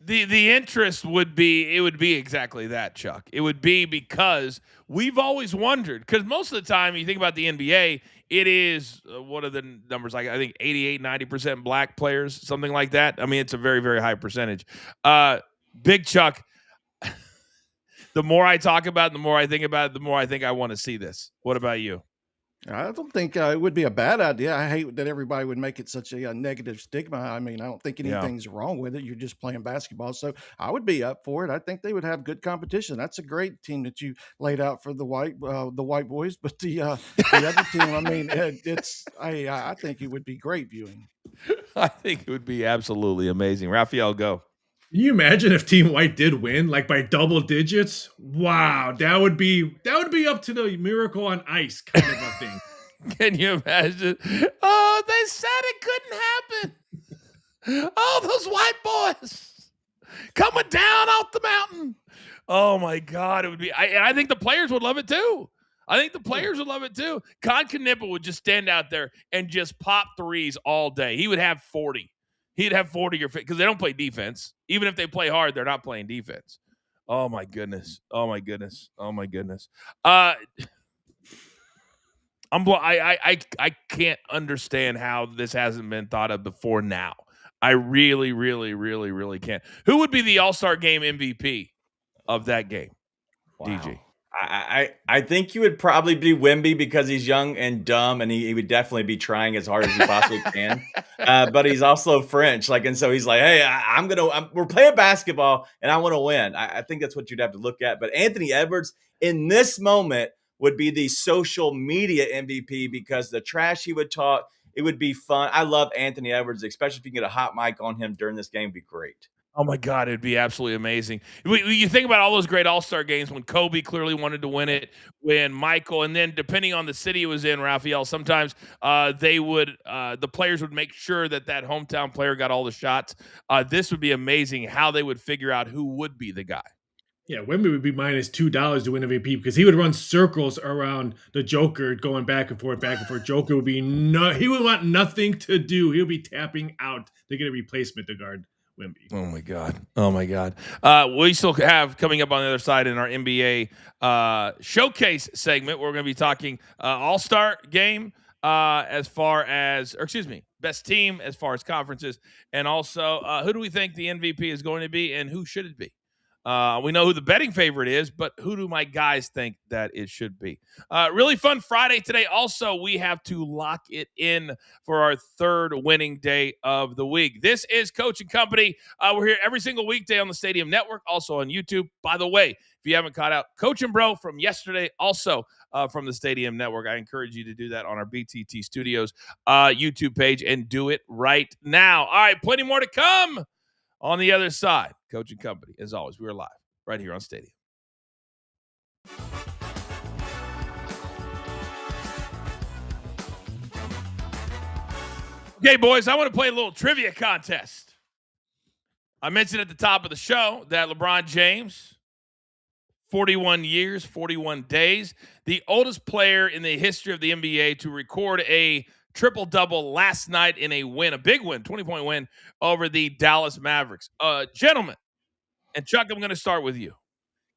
The interest would be exactly that, Chuck. It would be because we've always wondered, because most of the time you think about the NBA, it is, what are the numbers? Like, I think 88, 90% black players, something like that. I mean, it's a very, very high percentage. Big Chuck, the more I talk about it, the more I think about it, the more I think I want to see this. What about you? I don't think it would be a bad idea. I hate that everybody would make it such a negative stigma. I mean, I don't think anything's wrong with it. You're just playing basketball. So I would be up for it. I think they would have good competition. That's a great team that you laid out for the white boys. But the other team, I mean, I think it would be great viewing. I think it would be absolutely amazing. Raphael, go. Can you imagine if Team White did win, like by double digits? Wow, that would be up to the Miracle on Ice kind of a thing. Can you imagine? Oh, they said it couldn't happen. Oh, those white boys coming down off the mountain. Oh my God, it would be. I think the players would love it too. Con Knipple would just stand out there and just pop threes all day. He would have 40. He'd have 40 because they don't play defense. Even if they play hard, they're not playing defense. Oh my goodness. I can't understand how this hasn't been thought of before now. I really, really, really, really can't. Who would be the All-Star Game MVP of that game? Wow. DG. I think you would probably be Wemby, because he's young and dumb, and he would definitely be trying as hard as he possibly can. But he's also French, and so he's like, hey, we're playing basketball, and I want to win. I think that's what you'd have to look at. But Anthony Edwards in this moment would be the social media MVP, because the trash he would talk, it would be fun. I love Anthony Edwards, especially if you can get a hot mic on him during this game, would be great. Oh, my God, it'd be absolutely amazing. You think about all those great All-Star games when Kobe clearly wanted to win it, when Michael, and then depending on the city it was in, Raphael, sometimes the players would make sure that hometown player got all the shots. This would be amazing how they would figure out who would be the guy. Yeah, Wemby would be minus $2 to win MVP, because he would run circles around the Joker, going back and forth. Joker would be he would want nothing to do. He would be tapping out to get a replacement to guard Wemby. Oh my God. We still have coming up on the other side in our NBA showcase segment. We're going to be talking All-Star game best team as far as conferences, and also who do we think the MVP is going to be and who should it be? We know who the betting favorite is, but who do my guys think that it should be? Really fun Friday today. Also, we have to lock it in for our third winning day of the week. This is Coach and Company. We're here every single weekday on the Stadium Network, also on YouTube. By the way, if you haven't caught out Coach and Bro from yesterday, also from the Stadium Network, I encourage you to do that on our BTT Studios YouTube page, and do it right now. All right, plenty more to come. On the other side, Coach and Company. As always, we're live right here on Stadium. Okay, boys, I want to play a little trivia contest. I mentioned at the top of the show that LeBron James, 41 years, 41 days, the oldest player in the history of the NBA to record a triple-double last night in a win, a big win, 20-point win over the Dallas Mavericks. Gentlemen, and Chuck, I'm going to start with you.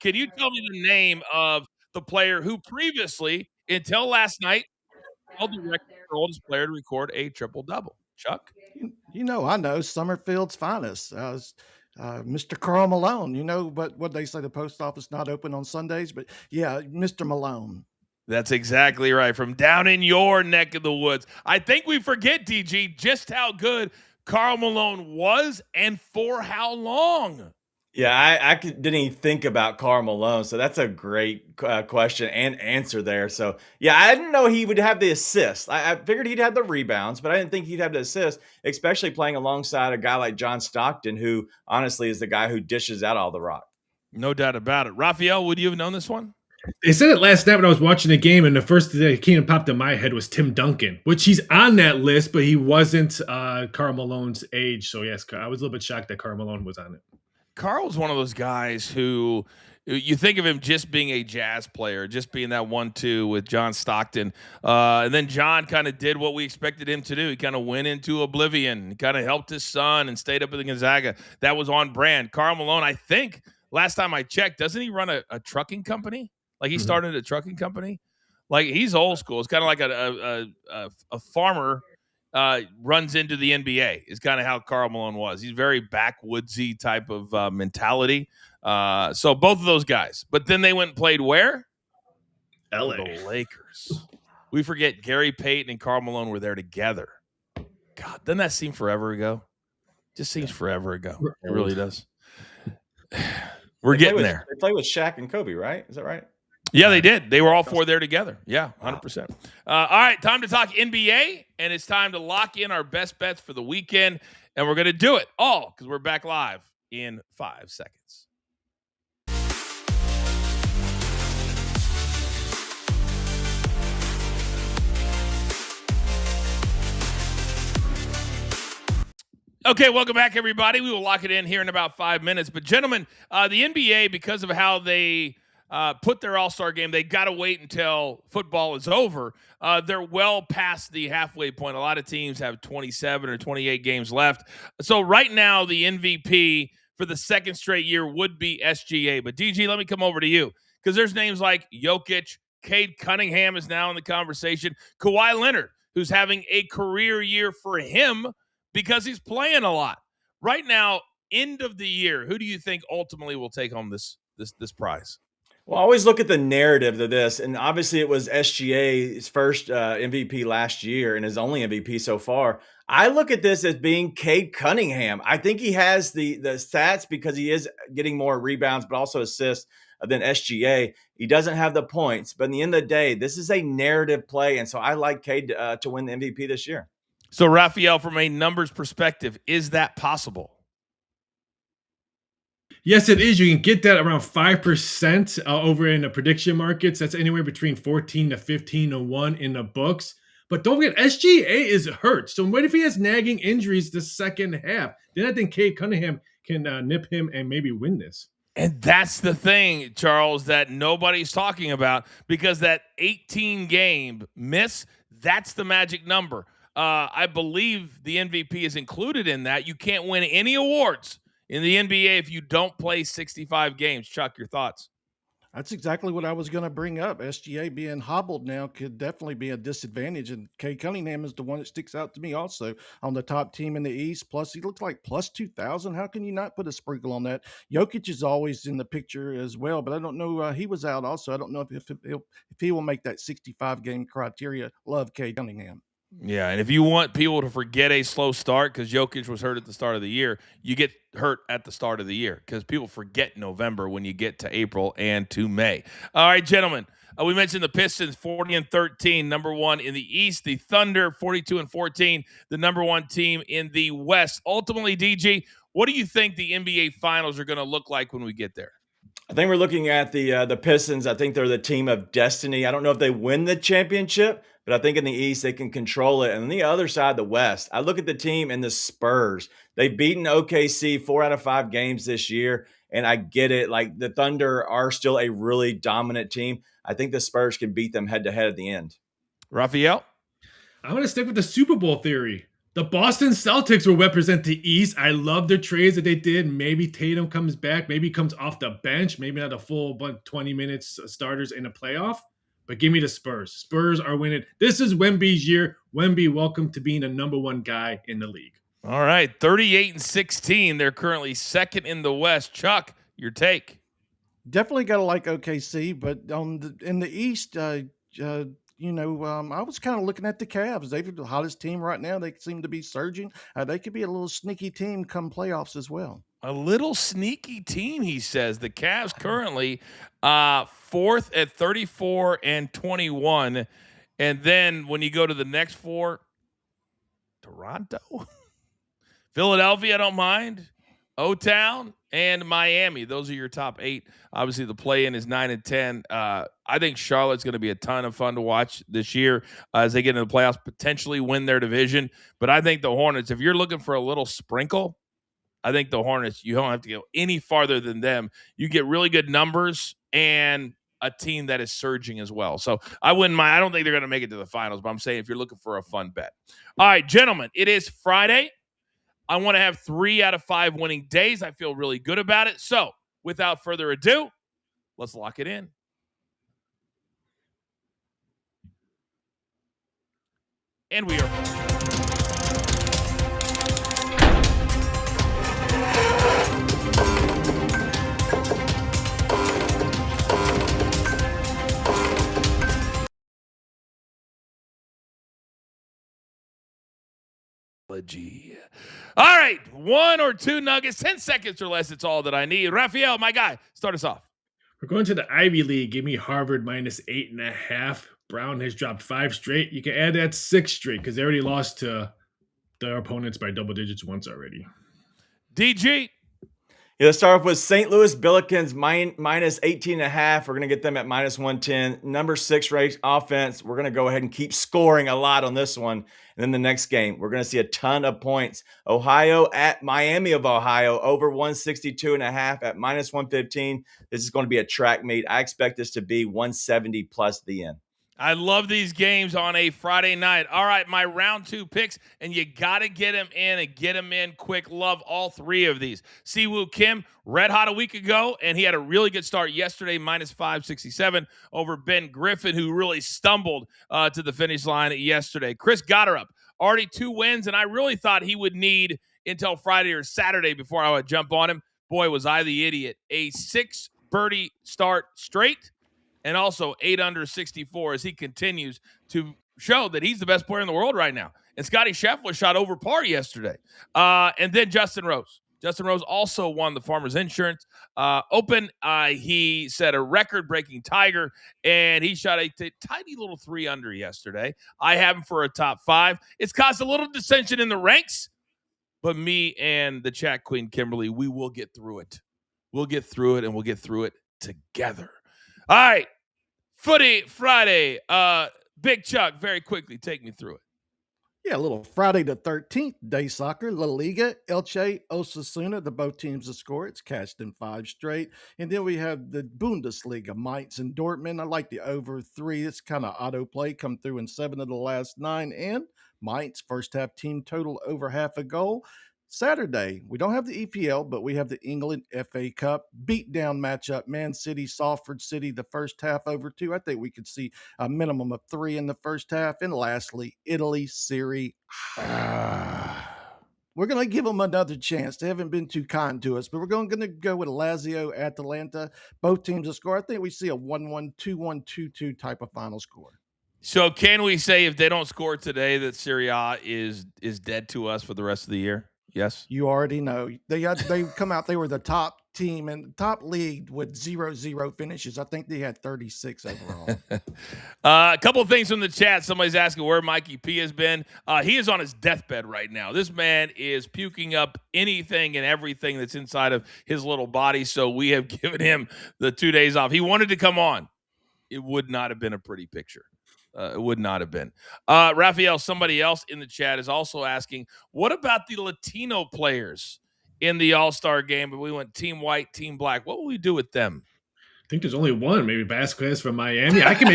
Can you tell me the name of the player who previously, until last night, held the record for oldest player to record a triple-double? Chuck? I know Summerfield's finest. Mr. Carl Malone, but what they say, the post office not open on Sundays, but yeah, Mr. Malone. That's exactly right. From down in your neck of the woods. I think we forget, DG, just how good Karl Malone was and for how long. Yeah, I didn't even think about Karl Malone, so that's a great question and answer there. So, yeah, I didn't know he would have the assist. I figured he'd have the rebounds, but I didn't think he'd have the assist, especially playing alongside a guy like John Stockton, who honestly is the guy who dishes out all the rock. No doubt about it. Raphael, would you have known this one? They said it last night when I was watching the game, and the first that came and popped in my head was Tim Duncan, which he's on that list, but he wasn't Karl Malone's age. So, yes, I was a little bit shocked that Karl Malone was on it. Karl was one of those guys who you think of him just being a jazz player, just being that 1-2 with John Stockton. And then John kind of did what we expected him to do. He kind of went into oblivion. He kind of helped his son and stayed up in the Gonzaga. That was on brand. Karl Malone, I think, last time I checked, doesn't he run a trucking company? Like he started a trucking company? Like he's old school. It's kind of like a farmer runs into the NBA is kind of how Karl Malone was. He's very backwoodsy type of mentality. So both of those guys. But then they went and played where? LA. The Lakers. We forget Gary Payton and Karl Malone were there together. God, doesn't that seem forever ago? Just seems forever ago. It really does. We're getting there. They played with Shaq and Kobe, right? Is that right? Yeah, they did. They were all four there together. Yeah, 100%. All right, time to talk NBA, and it's time to lock in our best bets for the weekend, and we're going to do it all because we're back live in 5 seconds. Okay, welcome back, everybody. We will lock it in here in about 5 minutes. But, gentlemen, the NBA, because of how they put their All-Star game, they got to wait until football is over. They're well past the halfway point. A lot of teams have 27 or 28 games left. So right now, the MVP for the second straight year would be SGA. But, DG, let me come over to you because there's names like Jokic, Cade Cunningham is now in the conversation, Kawhi Leonard, who's having a career year for him because he's playing a lot. Right now, end of the year, who do you think ultimately will take home this prize? Well, I always look at the narrative of this, and obviously it was SGA's first MVP last year and his only MVP so far. I look at this as being Cade Cunningham. I think he has the stats because he is getting more rebounds, but also assists than SGA. He doesn't have the points, but in the end of the day, this is a narrative play, and so I like Cade to win the MVP this year. So, Raphael, from a numbers perspective, is that possible? Yes, it is. You can get that around 5% over in the prediction markets. That's anywhere between 14 to 15 to 1 in the books. But don't forget, SGA is hurt. So what if he has nagging injuries the second half? Then I think Cade Cunningham can nip him and maybe win this. And that's the thing, Charles, that nobody's talking about because that 18-game miss, that's the magic number. I believe the MVP is included in that. You can't win any awards in the NBA if you don't play 65 games. Chuck, your thoughts? That's exactly what I was going to bring up. SGA being hobbled now could definitely be a disadvantage, and Cade Cunningham is the one that sticks out to me also on the top team in the East. Plus, he looks like plus 2,000. How can you not put a sprinkle on that? Jokic is always in the picture as well, but I don't know. He was out also. I don't know if he will make that 65-game criteria. Love Cade Cunningham. Yeah, and if you want people to forget a slow start because Jokic was hurt at the start of the year, you get hurt at the start of the year because people forget November when you get to April and to May. All right, gentlemen, we mentioned the Pistons 40-13, number one in the East. The Thunder 42-14, the number one team in the West. Ultimately, DG, what do you think the NBA Finals are going to look like when we get there? I think we're looking at the Pistons. I think they're the team of destiny. I don't know if they win the championship, but I think in the East they can control it. And on the other side, the West, I look at the team in the Spurs. They've beaten OKC 4 out of 5 games this year, and I get it. Like the Thunder are still a really dominant team. I think the Spurs can beat them head to head at the end. Raphael? I'm going to stick with the Super Bowl theory. The Boston Celtics will represent the East. I love the trades that they did. Maybe Tatum comes back. Maybe he comes off the bench. Maybe not a full 20 minutes starters in a playoff. But give me the Spurs. Spurs are winning. This is Wemby's year. Wemby, welcome to being the number one guy in the league. All right, 38-16. They're currently second in the West. Chuck, your take? Definitely got to like OKC, but in the East, I was kind of looking at the Cavs. They're the hottest team right now. They seem to be surging. They could be a little sneaky team come playoffs as well. A little sneaky team, he says. The Cavs currently fourth at 34-21. And then when you go to the next four, Toronto, Philadelphia, I don't mind, O-Town, and Miami. Those are your top 8. Obviously, the play-in is 9 and 10. I think Charlotte's going to be a ton of fun to watch this year as they get into the playoffs, potentially win their division. But I think the Hornets, if you're looking for a little sprinkle, I think the Hornets, you don't have to go any farther than them. You get really good numbers and a team that is surging as well. So I wouldn't mind. I don't think they're going to make it to the finals, but I'm saying if you're looking for a fun bet. All right, gentlemen, it is Friday. I want to have 3 out of 5 winning days. I feel really good about it. So without further ado, let's lock it in. And we are. All right, 1 or 2 nuggets, 10 seconds or less. It's all that I need. Raphael, my guy, start us off. We're going to the Ivy League. Give me Harvard minus 8.5. Brown has dropped 5 straight. You can add that 6 straight because they already lost to their opponents by double digits once already. DG. Yeah, let's start off with St. Louis Billikens minus 18.5. We're going to get them at minus 110. Number 6 ranked offense. We're going to go ahead and keep scoring a lot on this one. And then the next game, we're going to see a ton of points. Ohio at Miami of Ohio, over 162.5 at minus 115. This is going to be a track meet. I expect this to be 170 plus the end. I love these games on a Friday night. All right, my round 2 picks, and you got to get them in and get them in quick. Love all 3 of these. Siwoo Kim, red hot a week ago, and he had a really good start yesterday, minus 567 over Ben Griffin, who really stumbled to the finish line yesterday. Chris Gotterup, already 2 wins, and I really thought he would need until Friday or Saturday before I would jump on him. Boy, was I the idiot. A 6 birdie start straight. And also 8 under 64 as he continues to show that he's the best player in the world right now. And Scotty Scheffler shot over par yesterday. And then Justin Rose. Justin Rose also won the Farmers Insurance Open. He set a record-breaking Tiger, and he shot a tiny little 3 under yesterday. I have him for a top 5. It's caused a little dissension in the ranks, but me and the chat queen, Kimberly, we will get through it. We'll get through it, and we'll get through it together. All right, Footy Friday. Big Chuck, very quickly, take me through it. Yeah, a little Friday the 13th day soccer. La Liga, Elche, Osasuna, both teams to score. It's cashed in 5 straight. And then we have the Bundesliga, Mainz and Dortmund. I like the over 3. It's kind of auto play, come through in 7 of the last 9. And Mainz, first half team total over half a goal. Saturday, we don't have the EPL, but we have the England FA Cup beatdown matchup. Man City, Salford City, the first half over 2. I think we could see a minimum of 3 in the first half. And lastly, Italy, Serie A. We're going to give them another chance. They haven't been too kind to us, but we're going to go with Lazio, Atalanta. Both teams to score. I think we see a 1-1, 2-1, 2-2 type of final score. So can we say if they don't score today that Serie A is dead to us for the rest of the year? Yes. You already know. They come out, they were the top team and top league with 0-0 finishes. I think they had 36 overall. A couple of things from the chat. Somebody's asking where Mikey P has been. He is on his deathbed right now. This man is puking up anything and everything that's inside of his little body. So we have given him the 2 days off. He wanted to come on. It would not have been a pretty picture. It would not have been. Raphael, somebody else in the chat is also asking, what about the Latino players in the All-Star game? But we went team white, team black. What will we do with them? I think there's only one, maybe Vasquez from Miami. I can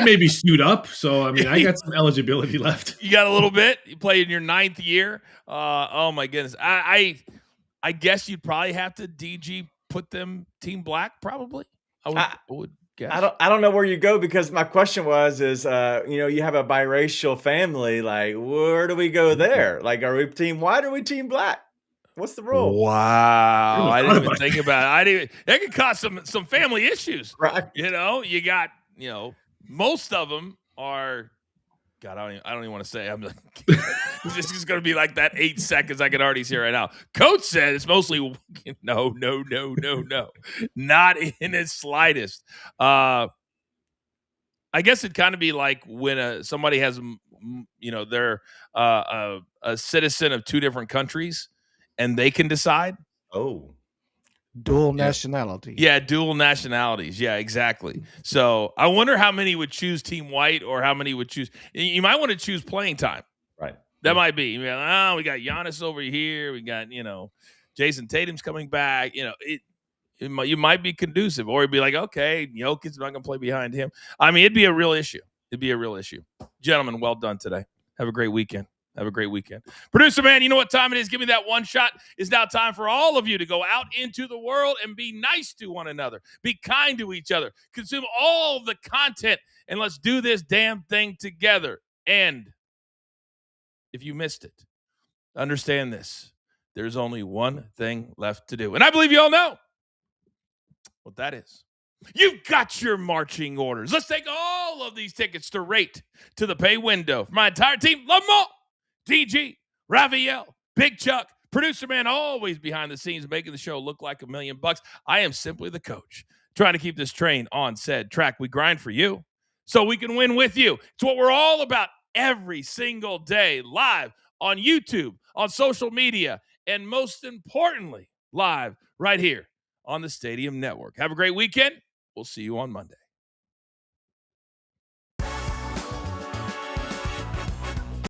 maybe suit up. So I mean, I got some eligibility left. You got a little bit. You play in your 9th year. Oh my goodness. I guess you'd probably have to DG put them team black. Probably. I would guess. I don't know where you go, because my question is you have a biracial family. Like, where do we go there? Like, are we team white or are we team black? What's the rule? Wow. I didn't even think about it. That could cause some family issues. Right. You got, most of them are, God, I don't even want to say. I'm like, this is going to be like that 8 seconds I can already see right now. Coach said it's mostly no. Not in its slightest. I guess it'd kind of be like when somebody has, they're a citizen of 2 different countries, and they can decide. Oh, dual nationality. Yeah, dual nationalities. Yeah, exactly. So I wonder how many would choose team white, or how many would choose. You might want to choose playing time. Right. That might be. We got Giannis over here. We got Jason Tatum's coming back. You might be conducive, or it'd be like, okay, Jokic's not going to play behind him. I mean, it'd be a real issue. Gentlemen, well done today. Have a great weekend. Producer man, you know what time it is? Give me that one shot. It's now time for all of you to go out into the world and be nice to one another. Be kind to each other. Consume all the content, and let's do this damn thing together. And if you missed it, understand this. There's only one thing left to do. And I believe you all know what that is. You've got your marching orders. Let's take all of these tickets straight to the pay window. For my entire team, Lamar, DG, Raphael, Big Chuck, producer man, always behind the scenes, making the show look like $1 million. I am simply the coach, trying to keep this train on said track. We grind for you so we can win with you. It's what we're all about every single day, live on YouTube, on social media, and most importantly, live right here on the Stadium Network. Have a great weekend. We'll see you on Monday.